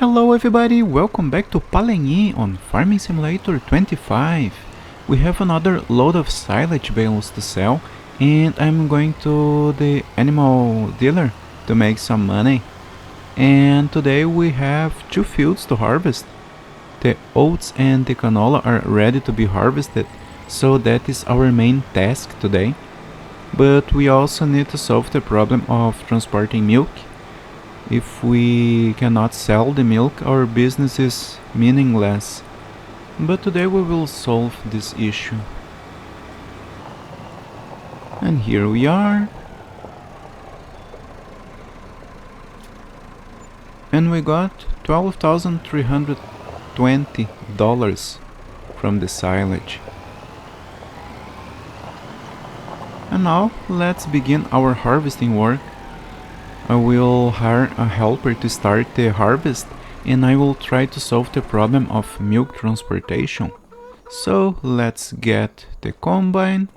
Hello everybody, welcome back to Pallegney on Farming Simulator 25. We have another load of silage bales to sell and I'm going to the animal dealer to make some money. And today we have two fields to harvest. The oats and the canola are ready to be harvested, so that is our main task today. But we also need to solve the problem of transporting milk. If we cannot sell the milk, our business is meaningless. But today we will solve this issue. And here we are. And we got $12,320 from the silage. And now let's begin our harvesting work. I will hire a helper to start the harvest and I will try to solve the problem of milk transportation. So let's get the combine.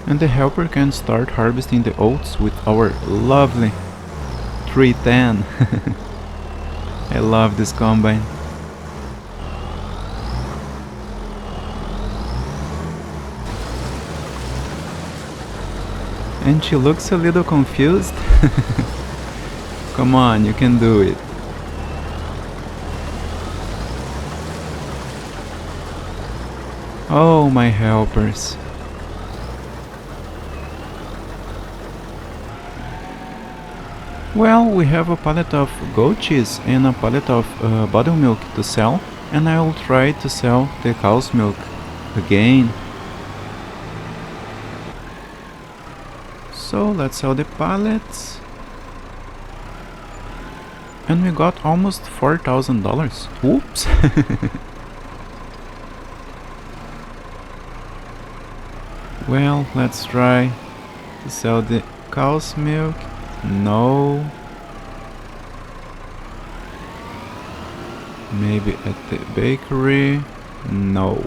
And the helper can start harvesting the oats with our lovely 310. I love this combine. And she looks a little confused. Come on, you can do it. Oh, my helpers. Well, we have a pallet of goat cheese and a pallet of buttermilk to sell, and I will try to sell the cow's milk again. So let's sell the pallets. And we got almost $4,000. Oops! Well, let's try to sell the cow's milk. No. Maybe at the bakery. No.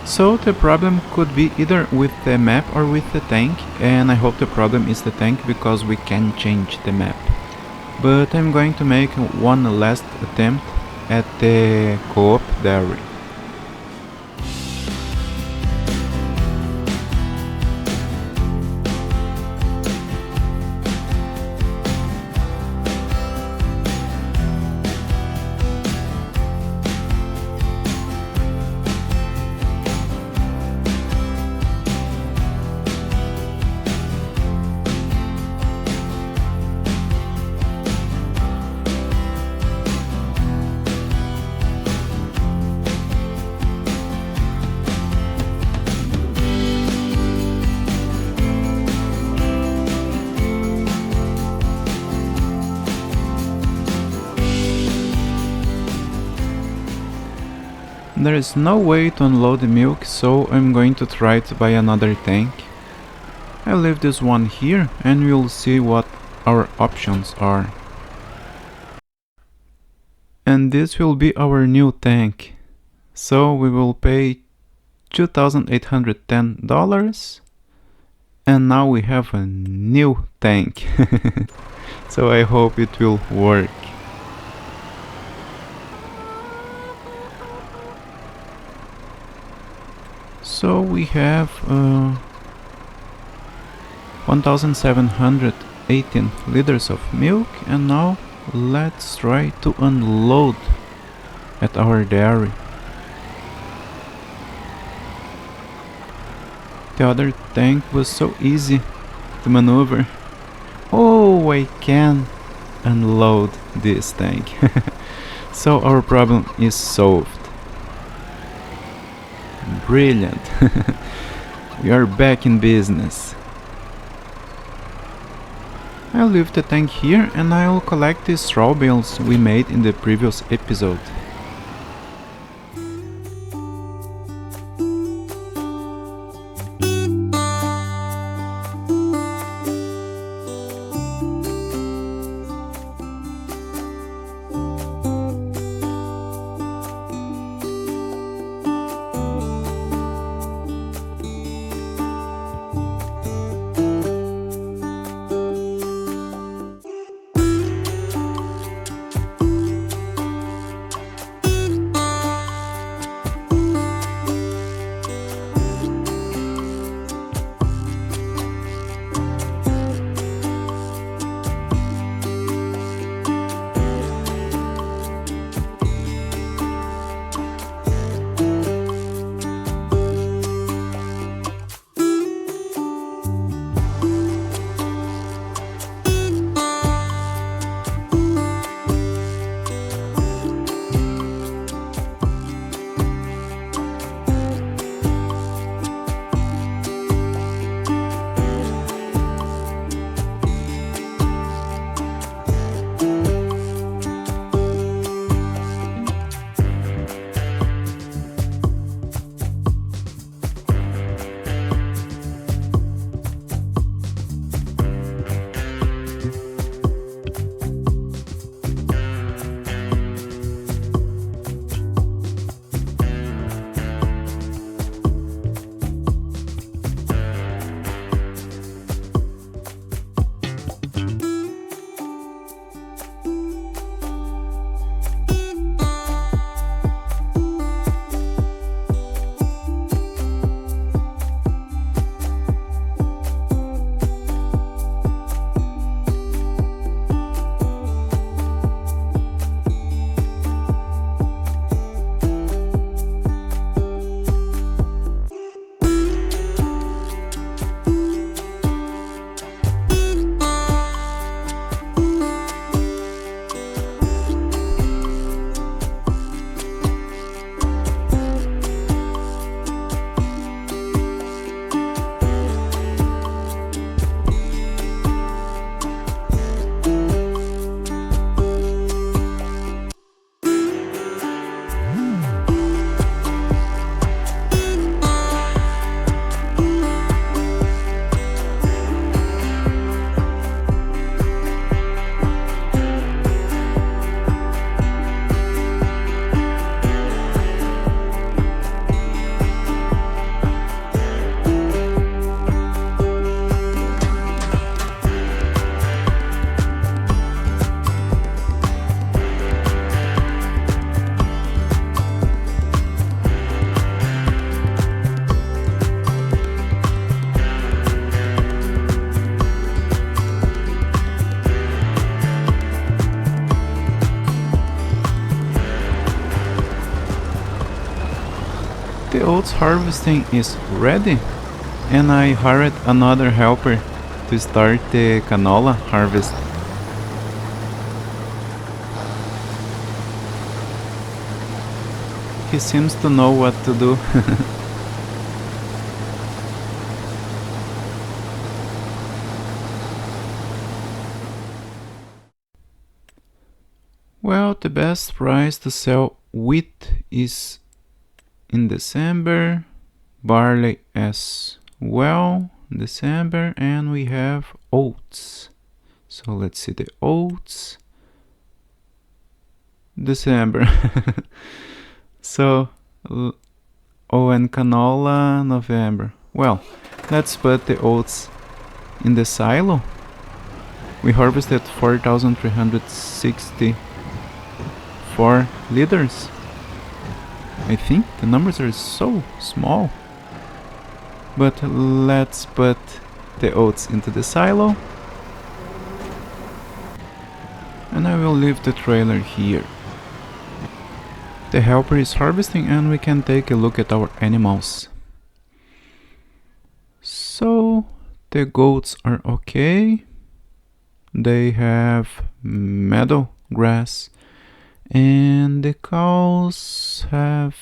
So the problem could be either with the map or with the tank, and I hope the problem is the tank because we can change the map. But I'm going to make one last attempt at the co-op dairy. There is no way to unload the milk, so I'm going to try to buy another tank. I'll leave this one here and we'll see what our options are. And this will be our new tank. So we will pay $2,810 and now we have a new tank. So I hope it will work. So we have 1,718 liters of milk, and now let's try to unload at our dairy. The other tank was so easy to maneuver. Oh, I can unload this tank. So our problem is solved. Brilliant. We are back in business. I'll leave the tank here and I'll collect the straw bales we made in the previous episode. oats harvesting is ready, and I hired another helper to start the canola harvest. He seems to know what to do. Well, the best price to sell wheat is in December, barley as well, December, and we have oats. So let's see the oats. December. So, oh, and canola, November. Well, let's put the oats in the silo. We harvested 4,364 liters. I think the numbers are so small. But let's put the oats into the silo. And I will leave the trailer here. The helper is harvesting and we can take a look at our animals. So the goats are okay. They have meadow grass, and the cows have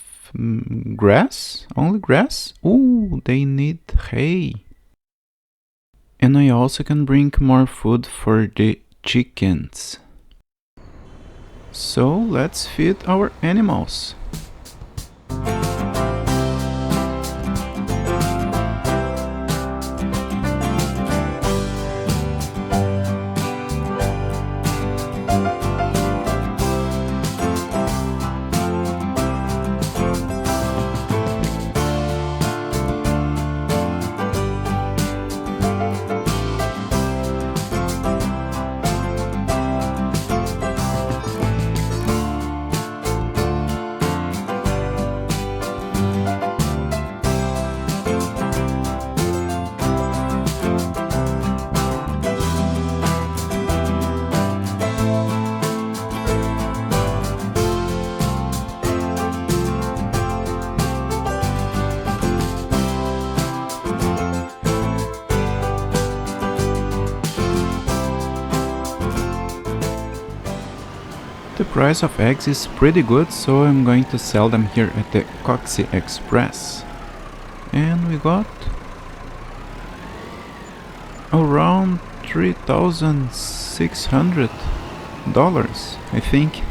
grass, only grass. Ooh, they need hay. And I also can bring more food for the chickens. So let's feed our animals. The price of eggs is pretty good, so I'm going to sell them here at the Coxie Express. And we got around $3,600, I think.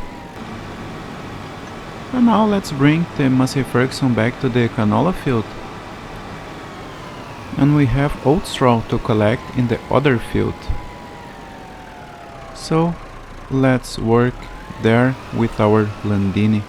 And now let's bring the Massey Ferguson back to the canola field. And we have oat straw to collect in the other field. So let's work there with our Landini.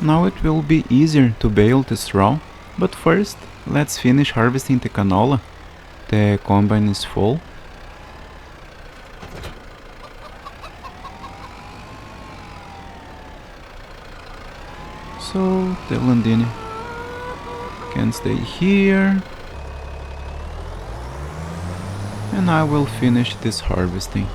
Now it will be easier to bale the straw, but first let's finish harvesting the canola. The combine is full. So the Landini can stay here. And I will finish this harvesting.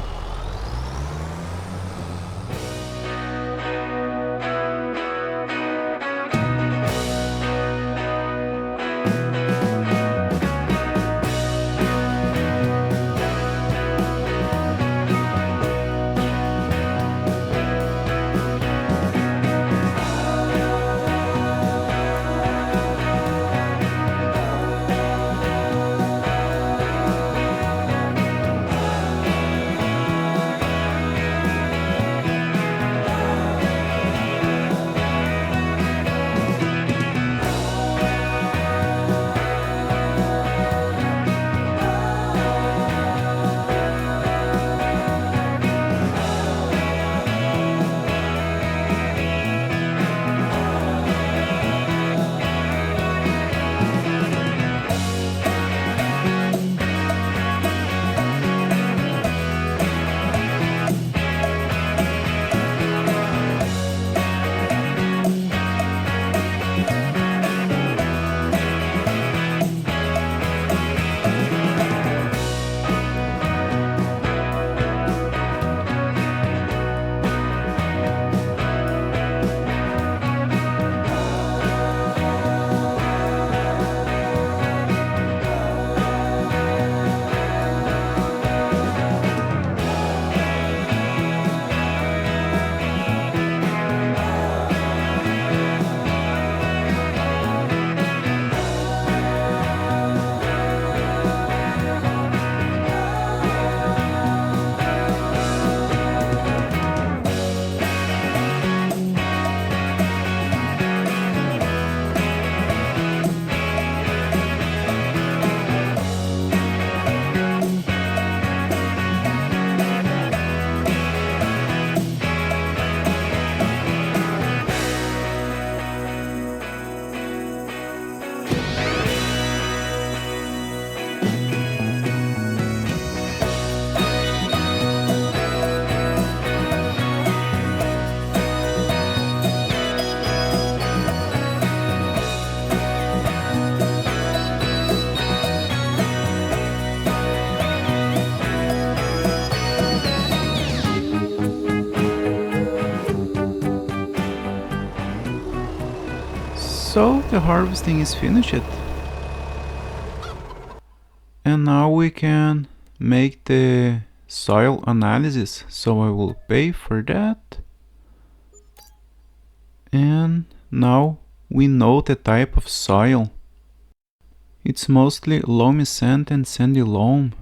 So the harvesting is finished. And now we can make the soil analysis. So I will pay for that. And now we know the type of soil. It's mostly loamy sand and sandy loam.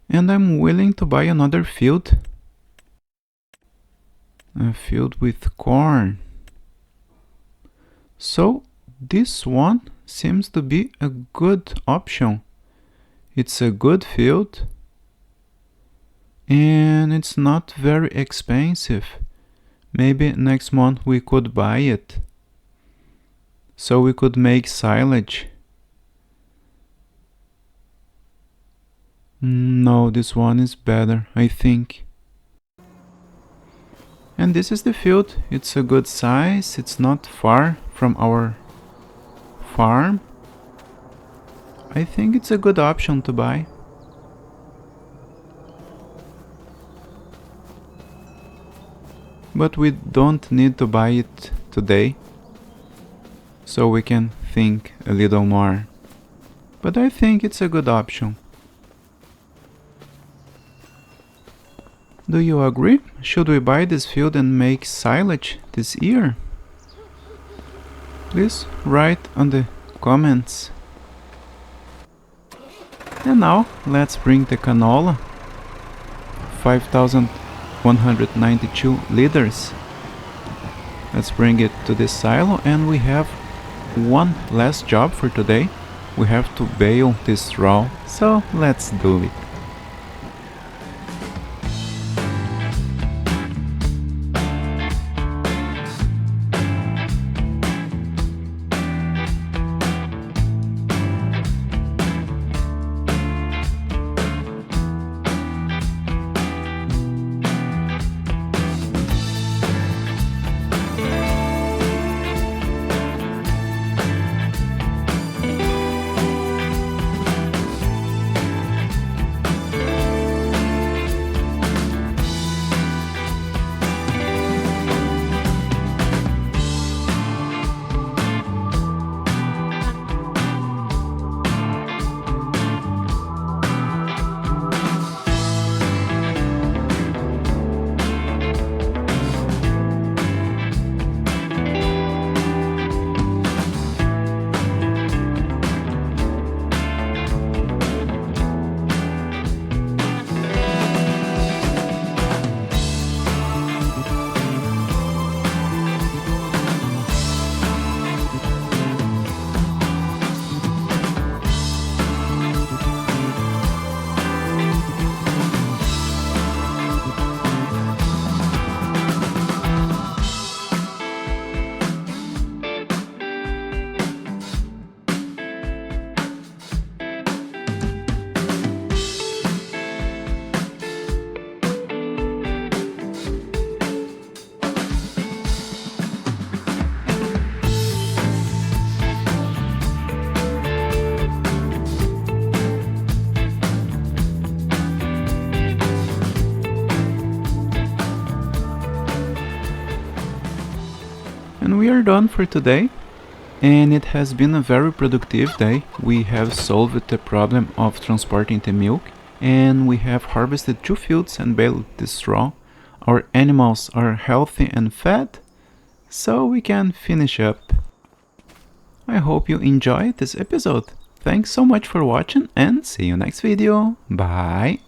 And I'm willing to buy another field. A field with corn. So this one seems to be a good option. It's a good field. And it's not very expensive. Maybe next month we could buy it. So we could make silage. No, this one is better, I think. And this is the field. It's a good size. It's not far from our farm. I think it's a good option to buy. But we don't need to buy it today. So we can think a little more. But I think it's a good option. Do you agree? Should we buy this field and make silage this year? Please write on the comments. And now let's bring the canola. 5,192 liters. Let's bring it to the silo, and we have one last job for today. We have to bale this straw, so let's do it. And we are done for today. And it has been a very productive day. We have solved the problem of transporting the milk, and we have harvested 2 fields and baled the straw. Our animals are healthy and fed, so we can finish up. I hope you enjoyed this episode. Thanks so much for watching and see you next video. Bye!